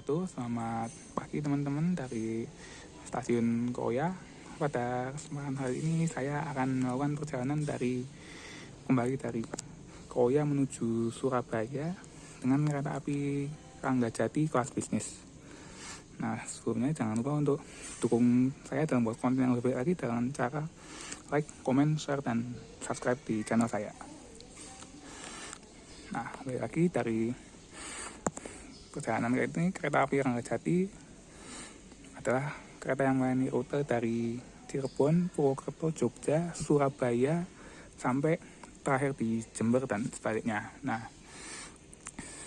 wabarakatuh. Selamat pagi teman-teman dari stasiun Koya. Pada kesempatan hari ini saya akan melakukan perjalanan kembali dari Koya menuju Surabaya dengan kereta api Ranggajati kelas bisnis. Nah, sebelumnya jangan lupa untuk dukung saya dalam buat konten yang lebih baik lagi dengan cara like, comment, share, dan subscribe di channel saya. Nah, balik lagi dari perjalanan kereta api Ranggajati adalah kereta yang melayani rute dari Cirebon, Purwokerto, Jogja, Surabaya, sampai terakhir di Jember dan sebaliknya. Nah,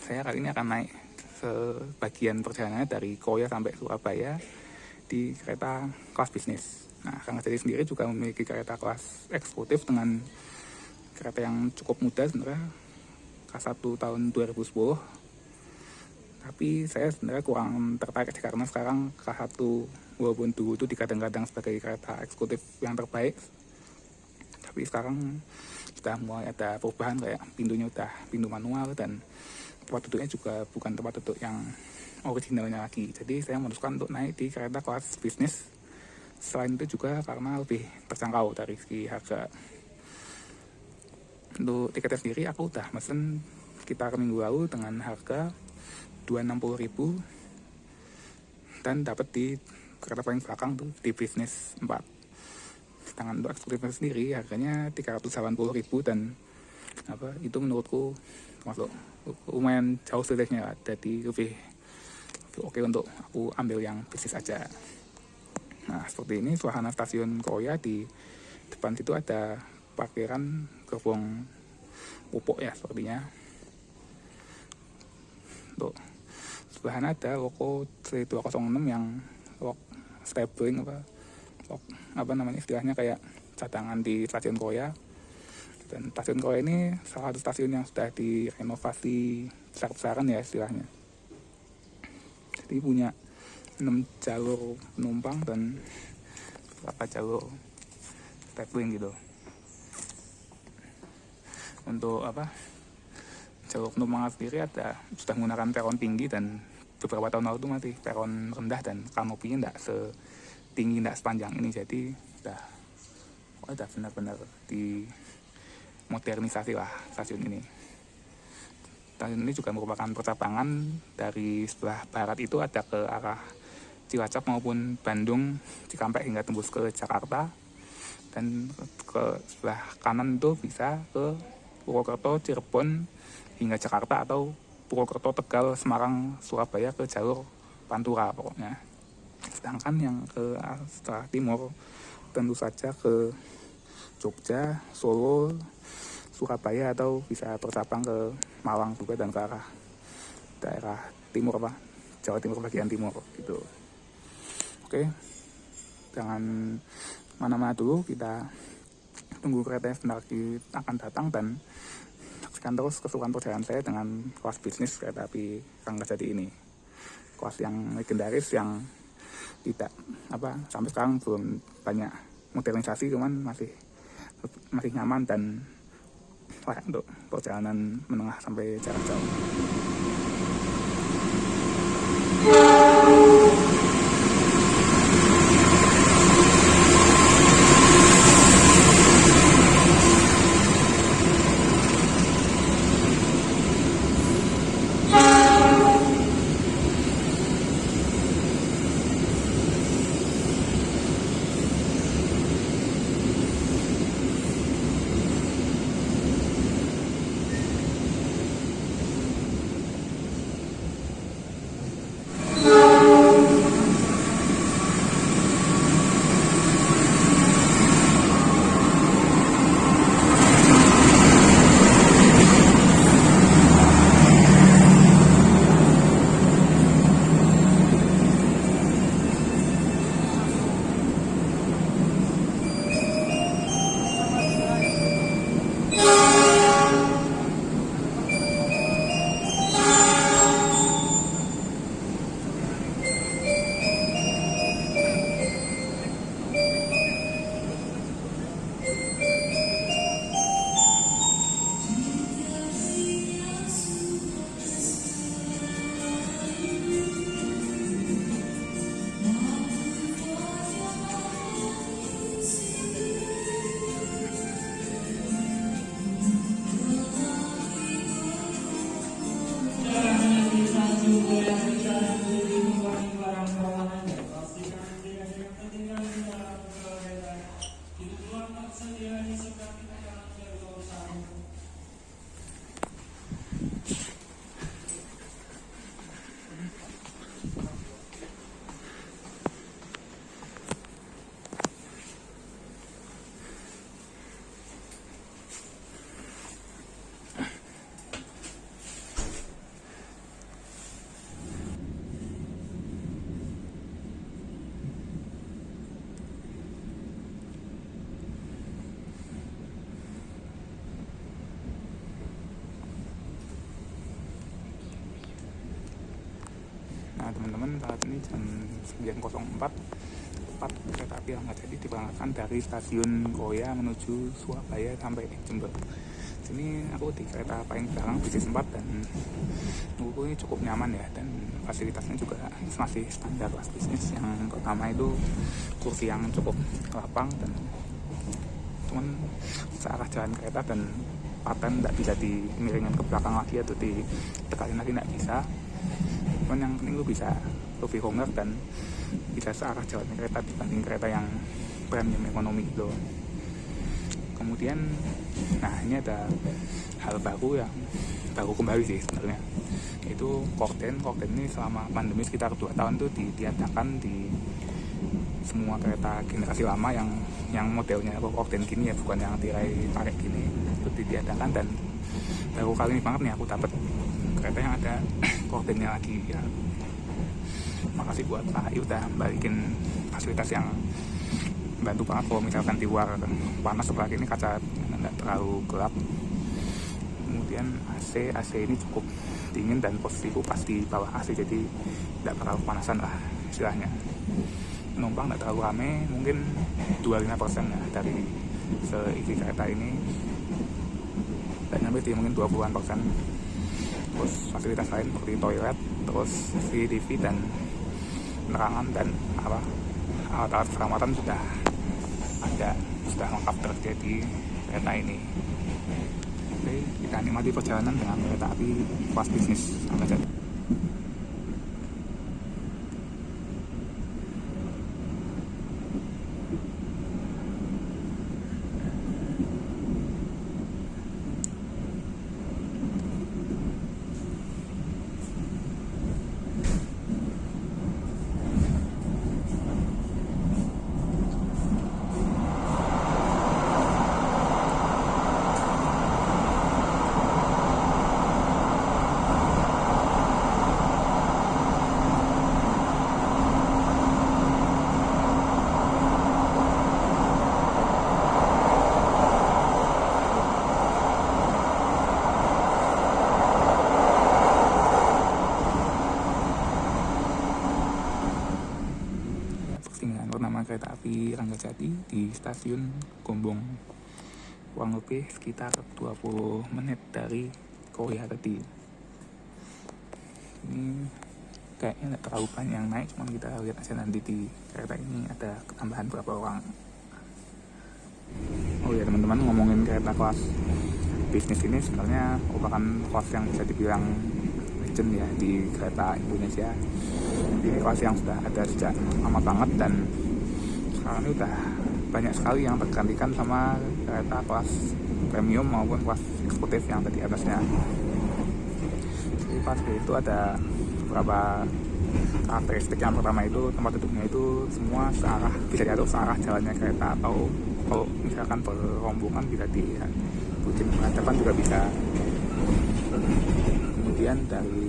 saya kali ini akan naik sebagian perjalanannya dari Koya sampai Surabaya di kereta kelas bisnis. Nah, Ranggajati sendiri juga memiliki kereta kelas eksekutif dengan kereta yang cukup muda sebenarnya, K1 tahun 2010. Tapi saya sebenarnya kurang tertarik karena sekarang K1 walaupun dulu itu dikadang-kadang sebagai kereta eksekutif yang terbaik, tapi sekarang sudah mulai ada perubahan, kayak pintunya udah pintu manual dan tempat duduknya juga bukan tempat duduk yang originalnya lagi. Jadi saya memutuskan untuk naik di kereta kelas bisnis. Selain itu juga karena lebih terjangkau dari segi harga. Untuk tiketnya sendiri aku udah mesen sekitar minggu lalu dengan harga 260.000 dan dapat di kereta paling belakang tuh di bisnis 4. Sedangkan untuk eksekutifnya sendiri harganya 380.000 dan itu menurutku termasuk lumayan jauh selisihnya, jadi lebih oke untuk aku ambil yang bisnis aja. Nah, seperti ini suasana stasiun Koya. Di depan situ ada parkiran gerbong pupuk ya sepertinya. Untuk sebelahnya ada logo C206 yang lock stabling istilahnya kayak cadangan di stasiun Koya. Dan stasiun Koya ini salah satu stasiun yang sudah direnovasi besar-besaran ya istilahnya. Jadi punya 6 jalur penumpang dan beberapa jalur stabling gitu. Untuk jalur penumpang sendiri sudah menggunakan peron tinggi, dan beberapa tahun lalu itu masih peron rendah dan kanopinya tidak sepanjang ini. Jadi udah benar-benar dimodernisasi lah stasiun ini. Stasiun ini juga merupakan percabangan dari sebelah barat itu ada ke arah Cilacap maupun Bandung, Cikampek hingga tembus ke Jakarta, dan ke sebelah kanan itu bisa ke Purwokerto, Cirebon hingga Jakarta, atau Purwokerto, Tegal, Semarang, Surabaya ke jalur Pantura pokoknya. Sedangkan yang ke arah timur tentu saja ke Jogja, Solo, Surabaya, atau bisa bercabang ke Malang juga dan ke arah daerah timur Jawa Timur bagian timur gitu. Oke, jangan mana-mana dulu, kita tunggu kereta yang sebentar lagi akan datang, dan saksikan terus keseruan perjalanan saya dengan kelas bisnis kereta api Ranggajati ini. Kelas yang legendaris yang tidak sampai sekarang belum banyak modernisasi, cuman masih nyaman dan layak untuk perjalanan menengah sampai jarak jauh. Nah teman-teman, saat ini jam 9.04 tepat kereta api Rangga Jati diberangkatkan dari stasiun Koya menuju Surabaya sampai Jember. Sini aku di kereta paling belakang bisnis 4 dan menurutku ini cukup nyaman ya, dan fasilitasnya juga masih standar kelas bisnis. Yang pertama itu kursi yang cukup lapang dan cuman searah jalan kereta, dan paten tidak bisa dimiringin ke belakang lagi atau ditekalin lagi, tidak bisa. Cuman yang penting lu bisa lebih longgar dan bisa searah jalan kereta dibanding kereta yang premium ekonomi gitu. Kemudian nah ini ada hal baru yang baru kembali sih sebenarnya, yaitu korden ini selama pandemi sekitar 2 tahun tuh ditiadakan di semua kereta generasi lama yang modelnya korden gini ya, bukan yang tirai tarik gini, itu ditiadakan. Dan baru kali ini banget nih aku dapat kereta yang ada kordennya lagi ya. Makasih buat Pak Ayu udah balikin fasilitas yang bantu banget kalau misalkan di luar panas, seperti ini kaca nggak terlalu gelap. Kemudian AC ini cukup dingin dan posisiku pas di bawah AC, jadi tidak terlalu panasan lah istilahnya. Penumpang tidak terlalu rame, mungkin 25% ya dari seisi kereta ini, dan sampai di mungkin 20%. Terus fasilitas lain seperti toilet, terus CCTV dan penerangan dan alat-alat keselamatan sudah lengkap tersedia di kereta ini. Oke, kita nikmati perjalanan dengan kereta api kelas bisnis Rangga Jati. Bernama kereta api Rangga Jati di stasiun Gombong, kurang lebih sekitar 20 menit dari Koya tadi. Ini kayaknya nggak terlalu banyak yang naik, cuma kita lihat aja nanti di kereta ini ada ketambahan berapa orang. Oh ya teman-teman, ngomongin kereta kelas bisnis ini sebenarnya merupakan kelas yang bisa dibilang legend ya di kereta Indonesia. Ini kelas yang sudah ada sejak lama banget, dan sekarang ini udah banyak sekali yang tergantikan sama kereta kelas premium maupun kelas eksekutif yang tadi atasnya. Jadi pas itu ada beberapa karakteristik. Yang pertama itu tempat duduknya itu semua searah, bisa diatur searah jalannya kereta, atau kalau misalkan berombongan bisa dibuatin penghadapan juga bisa. Kemudian dari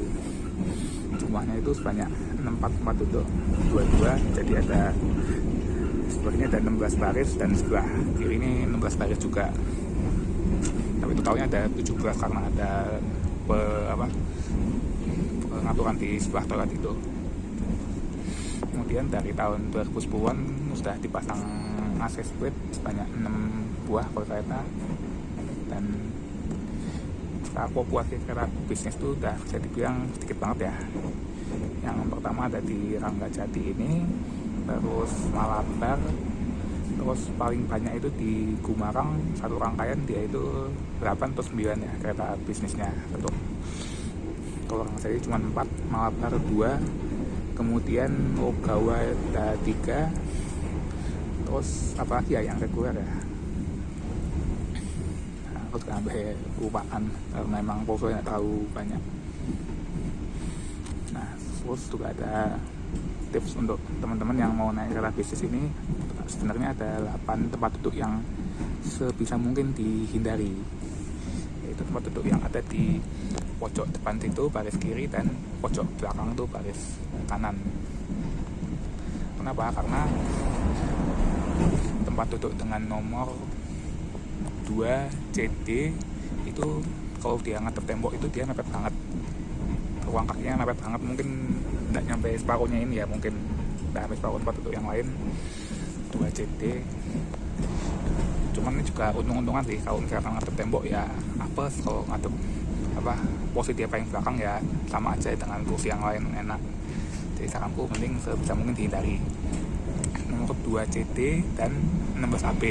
jumlahnya itu sebanyak 6 tempat duduk, 22, jadi ada sebelahnya ada 16 baris dan sebelah kiri ini 16 baris juga, tapi totalnya ada 17 karena ada pengaturan di sebelah toilet itu. Kemudian dari tahun 2010-an sudah dipasang AC split sebanyak 6 buah per kereta, dan populasi kereta bisnis itu udah bisa dibilang sedikit banget ya. Yang pertama ada di Rangga Jati ini, terus Malabar, terus paling banyak itu di Gumarang, satu rangkaian dia itu 8 atau 9 ya kereta bisnisnya. Untuk kalau Rangga Jati cuma 4, Malabar 2, kemudian Ogawa ada 3, terus apa lagi ya yang reguler ya, aku sampai lupaan karena memang portfolio terlalu banyak. Nah terus juga ada tips untuk teman-teman yang mau naik kereta bisnis ini. Sebenarnya ada 8 tempat duduk yang sebisa mungkin dihindari, yaitu tempat duduk yang ada di pojok depan itu baris kiri, dan pojok belakang itu baris kanan. Kenapa? Karena tempat duduk dengan nomor 2 CD itu kalau dia ngadep tembok itu dia mepet banget. ruang kakinya mepet banget, mungkin nggak nyampe separuhnya ini ya, mungkin nggak sampai separuh tempat untuk yang lain 2 CD. Cuman ini juga untung-untungan sih, kalau misalkan ngadep tembok ya apes, kalau ngadep posisi dia paling belakang ya sama aja dengan kursi yang lain enak. Jadi saranku mending sebisa mungkin dihindari. Nomor 2 CD dan 16 AB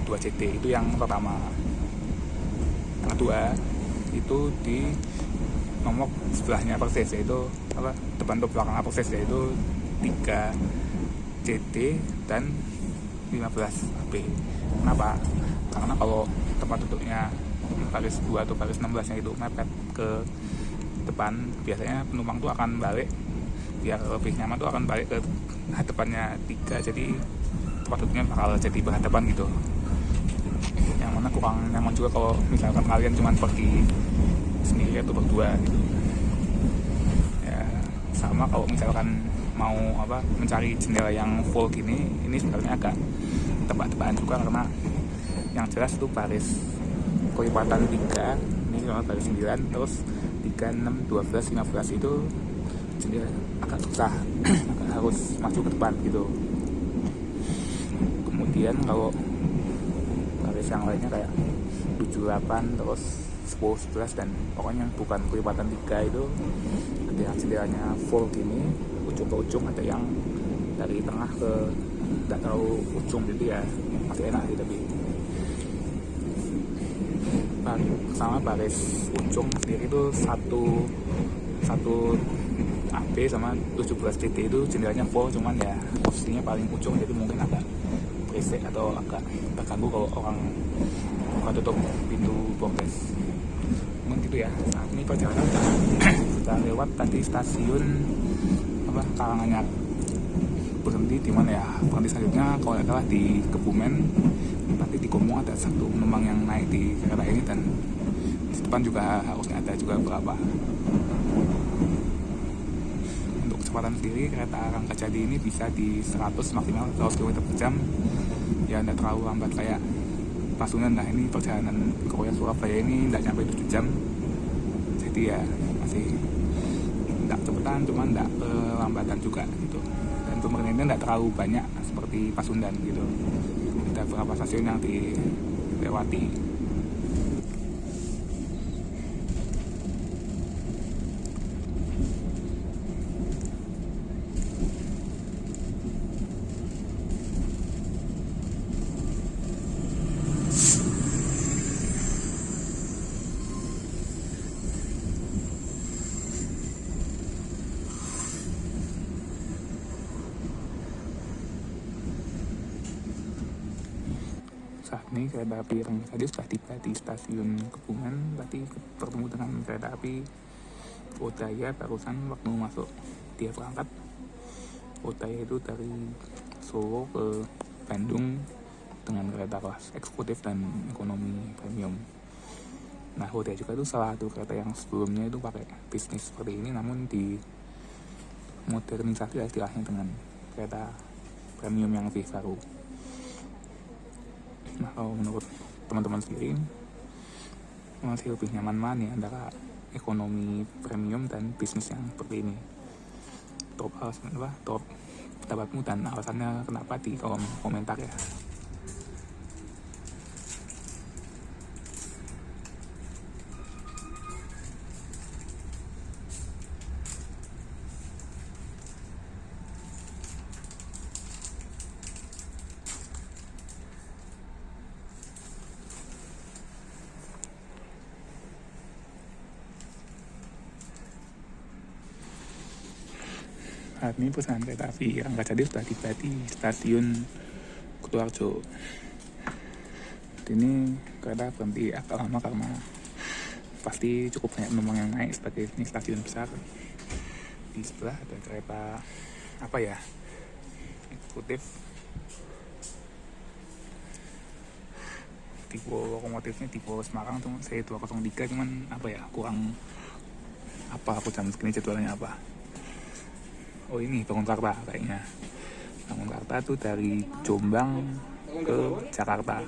2 CD itu yang pertama. Yang kedua itu di nomor sebelahnya persis, yaitu depan atau belakang persis, yaitu 3 CD dan 15 AB. Kenapa? Karena kalau tempat duduknya baris 2 atau baris 16 nya itu mepet ke depan, biasanya penumpang tuh akan balik, biar lebih nyaman tuh akan balik ke hadapannya 3, jadi tempat duduknya bakal jadi berhadapan gitu, yang mana kurang nyaman juga kalau misalkan kalian cuma pergi sendiri atau berdua gitu ya. Sama kalau misalkan mau mencari jendela yang full gini, ini sebenarnya agak tebak-tebakan juga, karena yang jelas itu baris kelipatan 3, ini baris 9, terus 3, 6, 12, 15 itu jendela agak susah agak harus masuk ke depan gitu. Kemudian kalau baris yang lainnya kayak 7, 8, terus 10, 11 dan pokoknya bukan kelipatan 3 itu ada yang jendelanya full gini, ujung ke ujung, ada yang dari tengah ke tidak terlalu ujung, jadi ya masih enak sih. Tapi sama baris ujung sendiri itu satu AB sama 17 CD itu jendelanya full, cuman ya posisinya paling ujung, jadi mungkin agak berisik atau agak terganggu kalau orang buka tutup pintu boarddesk. Mungkin gitu ya. Saat ini perjalanan sudah lewat tadi stasiun Karanganyar, berhenti di mana ya, berhenti selanjutnya kalau tidak salah di Kebumen. Nanti di Gombong ada satu penumpang yang naik di kereta ini, dan di depan juga harusnya ada juga beberapa. Untuk kecepatan sendiri kereta Rangkajati ini bisa di 100 maksimal 100 km per jam ya, tidak terlalu lambat kayak Pasundan. Nah ini perjalanan Korea Surabaya ini tidak sampai 7 jam, jadi ya masih tidak cepetan, cuma tidak lambatan juga gitu. Dan pemerintahnya tidak terlalu banyak seperti Pasundan gitu, ada beberapa stasiun yang dilewati. Saat ini kereta api Rangkajati sudah tiba di stasiun Kebumen. Tadi bertemu dengan kereta api Odaya barusan waktu masuk. Dia berangkat Odaya itu dari Solo ke Bandung dengan kereta kelas eksekutif dan ekonomi premium. Nah Odaya juga itu salah satu kereta yang sebelumnya itu pakai bisnis seperti ini, namun di modernisasi istilahnya dengan kereta premium yang lebih baru. Nah kalau menurut teman-teman sendiri masih lebih nyaman mana nih antara ekonomi premium dan bisnis yang seperti ini? Top alasan top pendapatmu dan alasannya kenapa di kolom komentar ya. Saat ini perusahaan kereta api Rangkajati sudah tiba di stasiun Kutoarjo. Ini kereta berhenti agak lama karena pasti cukup banyak penumpang yang naik, sebagai ini stasiun besar. Di sebelah ada kereta eksekutif, tipe lokomotifnya tipe Semarang tuh C203, cuman kurang aku jam segini jadwalnya apa. Oh ini Bangunkarta kayaknya. Bangunkarta tuh dari Jombang ke Jakarta.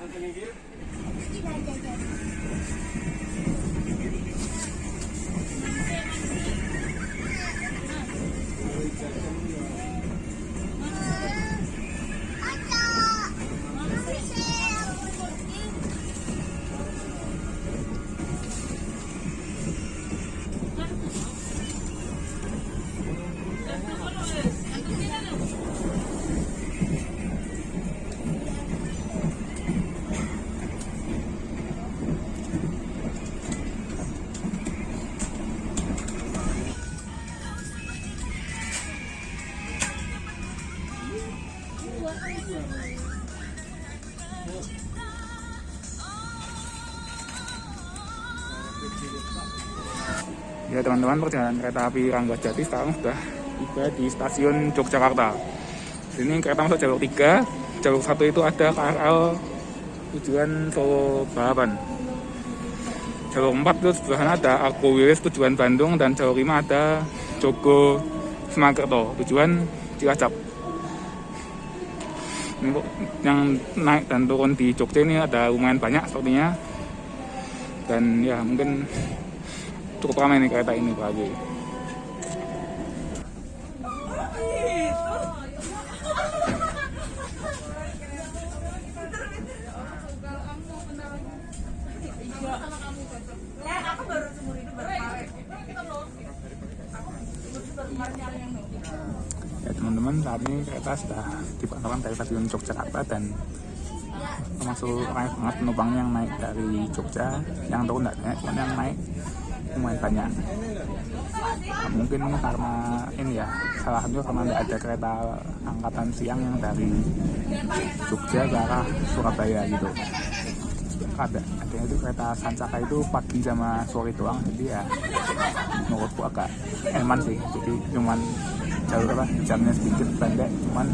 Ya teman-teman, perjalanan kereta api Ranggajati sekarang sudah tiba di stasiun Yogyakarta. Ini kereta masuk jalur 3, jalur 1 itu ada KRL tujuan Solo Balapan. Jalur 4 itu sebelah sana ada Argo Wilis tujuan Bandung, dan jalur 5 ada Jogo Semakerto tujuan Cilacap. Untuk yang naik dan turun di Jogja ini ada lumayan banyak sepertinya, dan ya mungkin cukup ramai nih kereta ini pagi. Ya teman-teman, saat ini kereta sudah dipantaukan dari stasiun Yogyakarta, dan termasuk ramai banget penumpangnya yang naik dari Jogja. Yang turun tidak banyak, cuma yang naik lumayan banyak. Nah, mungkin karena ini ya, salah satunya karena tidak ada kereta angkatan siang yang dari Jogja ke arah Surabaya gitu. Ada itu kereta Sancaka itu pagi sama sore doang, jadi ya menurutku agak eman sih. Jadi cuman jalur jamnya sedikit pendek, cuman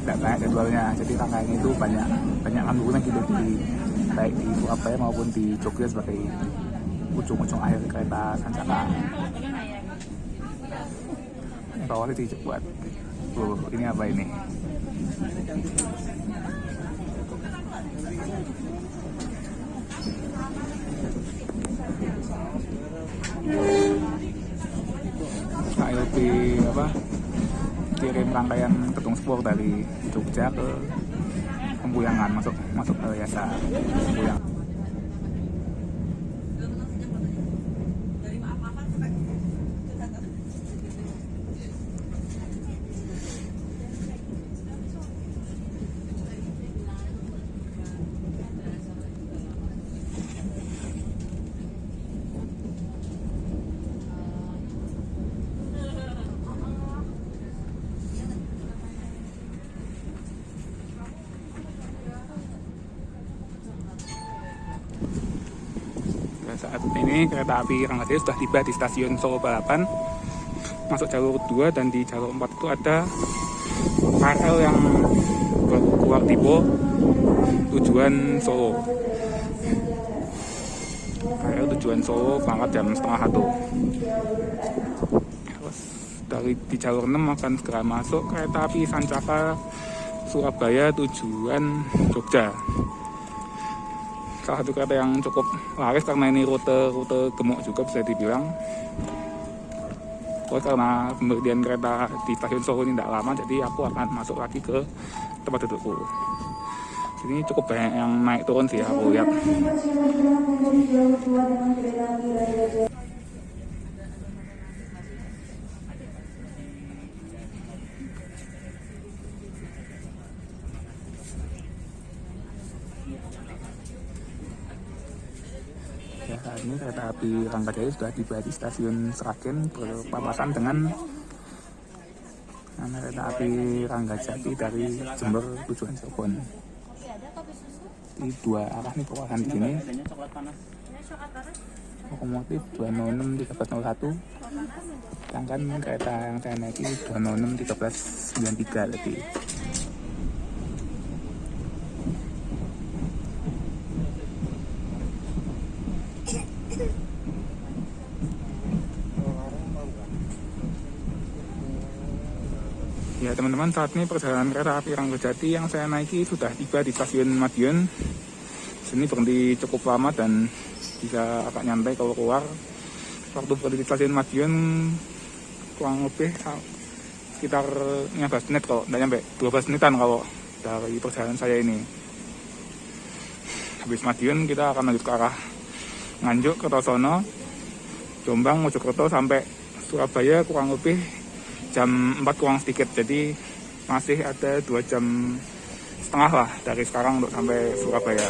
tidak banyak jadwalnya. Jadi rangkaiannya itu banyak ambulannya gitu, baik di Surabaya maupun di Jogja sebagai ujung-ujung akhir kereta Sancaka. Bawahnya dibuat. Ini apa ini? KLP kirim rangkaian Kedung Spur dari Jogja ke Pembuyangan, masuk ke Yasa Pembuyang. Saat ini kereta api Ranggajati sudah tiba di stasiun Solo Balapan, masuk jalur 2, dan di jalur 4 itu ada KRL yang keluar Tipo tujuan Solo. KRL tujuan Solo berangkat jam 12:30. Terus di jalur 6 akan segera masuk kereta api Sancaka Surabaya tujuan Jogja. Salah satu kereta yang cukup laris karena ini rute gemuk juga bisa dibilang. Karena pembelian kereta di stasiun Solo ini tidak lama, jadi aku akan masuk lagi ke tempat dudukku. Sini cukup banyak yang naik turun sih, aku lihat. Ya, saat ini kereta api Ranggajati sudah tiba di stasiun Sragen, berpapasan dengan kereta api Ranggajati dari Jember tujuan Cirebon. Di dua arah nih papasan di sini. Lokomotif 206-1301, sedangkan kereta yang saya naiki 206-1393 tadi. Ya teman-teman, saat ini perjalanan kereta api Ranggajati yang saya naiki sudah tiba di stasiun Madiun. Sini berhenti cukup lama dan bisa agak nyantai kalau keluar. Waktu berhenti di stasiun Madiun kurang lebih sekitar 15 menit, kalau tidak nyampe 12 menitan kalau dari perjalanan saya ini. Habis Madiun kita akan lanjut ke arah Nganjuk, Kertosono, Jombang, Mojokerto sampai Surabaya kurang lebih jam 4 kurang sedikit. Jadi masih ada 2 jam setengah lah dari sekarang untuk sampai Surabaya.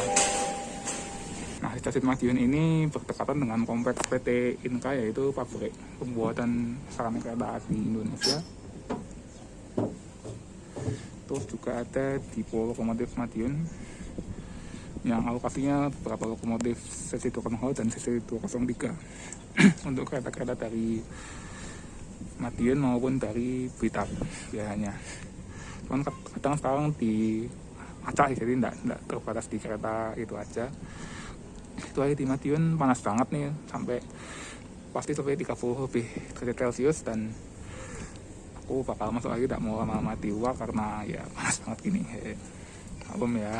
Nah, stasiun Madiun ini berdekatan dengan kompleks PT Inka, yaitu pabrik pembuatan sarana kereta api Indonesia. Terus juga ada Depo Lokomotif Madiun. yang alokasinya beberapa lokomotif CC200 dan CC203 untuk kereta-kereta dari Madiun maupun dari Blitar biasanya. Cuman kadang sekarang di acak, jadi tidak terbatas di kereta itu aja. Itu aja, di Madiun panas banget nih, sampai pasti sampai 30 lebih derajat Celcius, dan aku bakal masuk lagi, tidak mau lama-lama di luar karena ya panas banget gini. Maklum ya.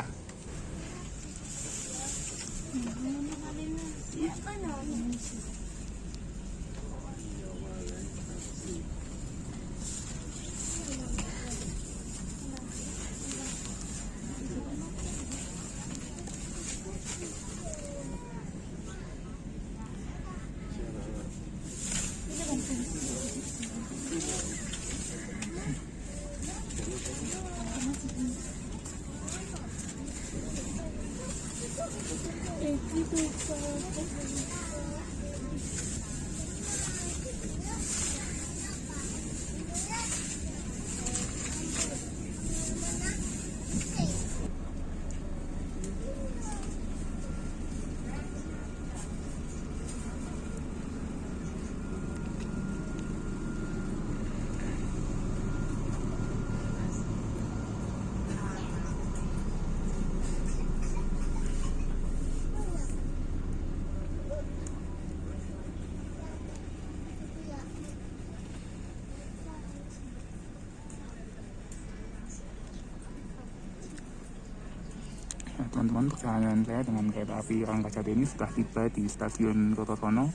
Nah, teman-teman, perjalanan saya dengan kereta api Rangkajati ini sudah tiba di stasiun Kertosono.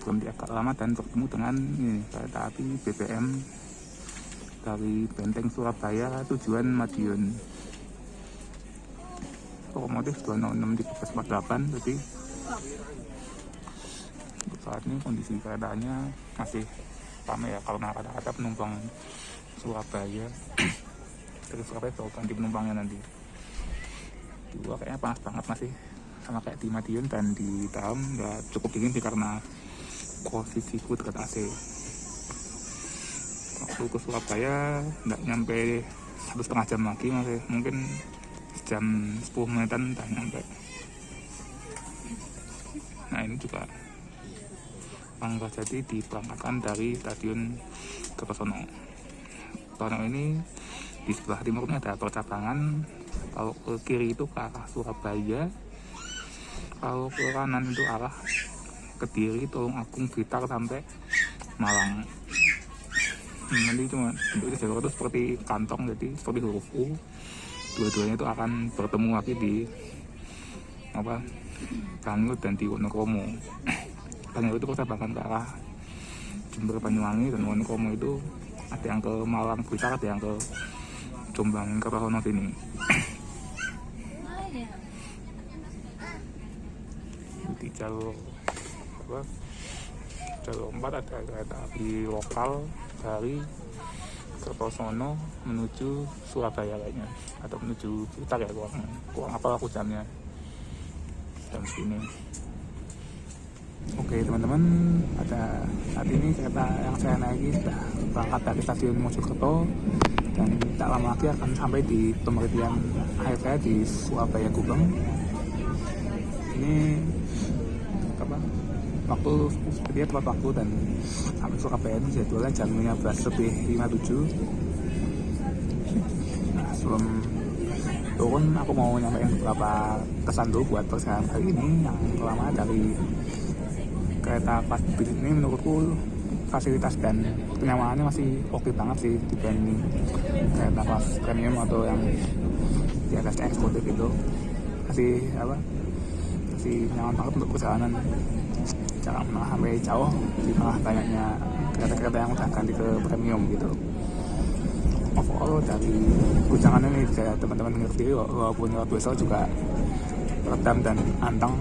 Berhenti agak lama dan bertemu dengan kereta api BBM dari Benteng Surabaya tujuan Madiun. Lokomotif 206-1348. Jadi untuk saat ini kondisi keretanya masih ramai ya, karena ada penumpang Surabaya. Dari Surabaya baru ganti penumpangnya nanti. Di luar kayaknya panas banget masih, sama kayak di Madiun, dan di dalam nggak cukup dingin sih karena posisiku dekat AC. Waktu ke Surabaya nggak nyampe 1,5 jam lagi, masih mungkin jam 10 menitan udah nyampe. Nah, ini juga Rangkajati diberangkatkan dari stasiun Kertosono. Kertosono ini di sebelah timurnya ada percabangan. Kalau ke kiri itu ke arah Surabaya, kalau ke kanan itu arah Kediri, Tulung Agung, Blitar sampai Malang. Nanti cuma bentuknya jalur itu seperti kantong, jadi seperti huruf U. Dua-duanya itu akan bertemu lagi di Bangil dan di Wonokromo. Bangil itu percabangan ke arah Jember, Banyuwangi, dan Wonokromo itu ada yang ke Malang, Blitar, ada yang ke Jombang, Kertosono sini. Di jalur 4 ada kereta api lokal dari Kertosono menuju Surabaya kayaknya, atau menuju Blitar ya, kurang apa aku jamnya jam segini. Oke teman-teman, pada saat ini kereta yang saya naiki sudah berangkat dari stasiun Mojokerto, dan tak lama lagi akan sampai di pemberhentian akhir saya di Surabaya Gubeng. Ini waktu sepertinya tepat waktu, dan sampai Surabaya ini jadwalnya jam 15:57. Nah, sebelum turun aku mau nyampein beberapa kesan dulu buat perjalanan kali ini. Yang pertama, dari kereta kelas bis ini menurutku fasilitas dan kenyamanannya masih oke banget sih dibanding kereta kelas premium atau yang di atasnya eksekutif itu. Masih nyaman banget untuk perjalanan, jangan sampai jauh di tengah banyaknya kereta-kereta yang udah ganti ke premium gitu. Overall dari guncangan ini bisa teman-teman ngerti, walaupun lewat besok juga redam dan anteng.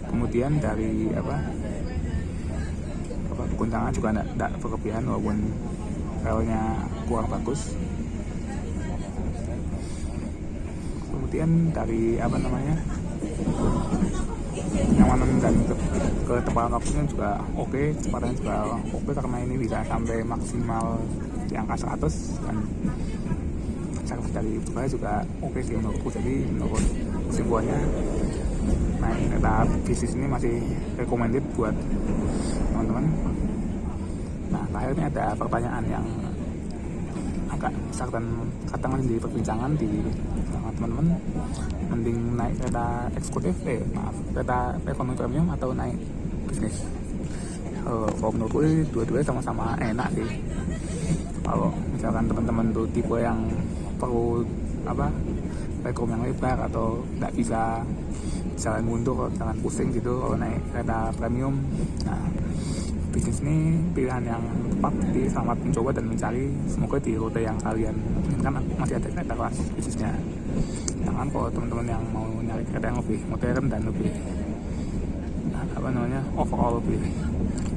Kemudian dari guncangan juga tidak berlebihan, walaupun relnya kurang bagus. Kemudian dari kenyamanan dan ketebalan waktunya juga oke, kecepatannya juga oke, karena ini bisa sampai maksimal di angka 100, dan service dari Dubai juga oke sih menurutku. Jadi menurut kesimpulannya naik kereta bisnis ini masih recommended buat teman-teman. Nah, akhirnya ada pertanyaan yang agak besar dan kadang masih jadi perbincangan di teman-teman, mending naik kereta eksekutif, kereta ekonomi premium atau naik bisnis. Kalau menurutku dua-duanya sama-sama enak sih. Kalau misalkan teman-teman tuh tipe yang perlu rekom yang lebar atau nggak bisa jalan mundur, jangan pusing gitu kalau naik kereta premium, nah bisnis ini pilihan yang tepat. Jadi selamat mencoba dan mencari, semoga di rute yang kalian inginkan masih ada kereta kelas bisnisnya. Jangan kalau teman-teman yang mau nyari kereta yang lebih modern dan lebih overall lebih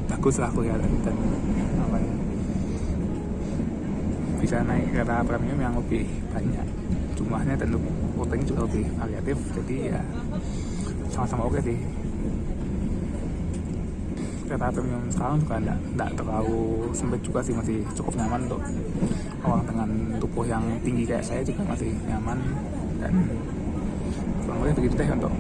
bagus lah kelihatan dan bisa naik kereta premium yang lebih banyak jumlahnya dan rutenya juga lebih variatif. Jadi ya sama-sama oke sih. Kereta premium sekarang juga enggak terlalu sempit juga sih, masih cukup nyaman untuk orang dengan tubuh yang tinggi kayak saya juga masih nyaman. Dan kurang lebih begitu deh untuk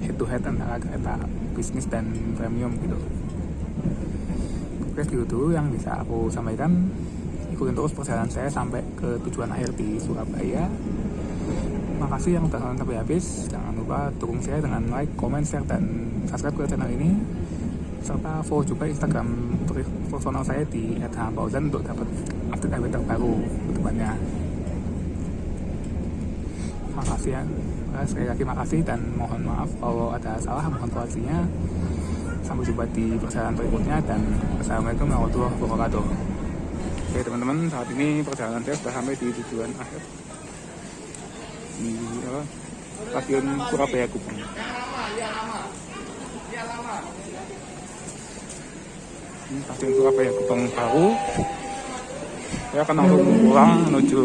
head to head antara kereta bisnis dan premium gitu. Oke, itu dulu yang bisa aku sampaikan. Ikutin terus perjalanan saya sampai ke tujuan akhir di Surabaya. Makasih yang udah nonton sampai habis. Jangan lupa dukung saya dengan like, comment, share, dan subscribe ke channel ini. Serta follow juga Instagram personal saya di @hamfauzan untuk dapat update terbaru ke depannya. Makasih ya. Sekali lagi makasih dan mohon maaf kalau ada salah, mohon koreksinya. Sampai jumpa di perjalanan berikutnya dan assalamualaikum warahmatullahi wabarakatuh. Oke teman-teman, saat ini perjalanan saya sudah sampai di tujuan akhir di stasiun Surabaya Gubeng. Ini stasiun Surabaya Gubeng baru. Saya akan langsung pulang menuju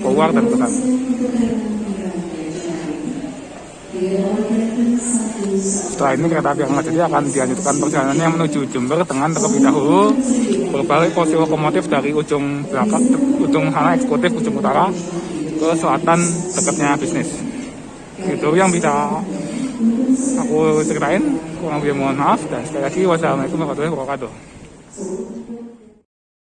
Bogor dan Bekasi. Setelah ini kereta api Ahmad Yani akan dilanjutkan perjalanannya menuju Jember dengan terlebih dahulu berbalik posisi lokomotif dari ujung belakang, ujung sana eksekutif, ujung utara ke selatan dekatnya bisnis. Itu yang bisa aku ceritain. Kurang lebih mohon maaf dan sekali lagi wassalamualaikum warahmatullahi wabarakatuh.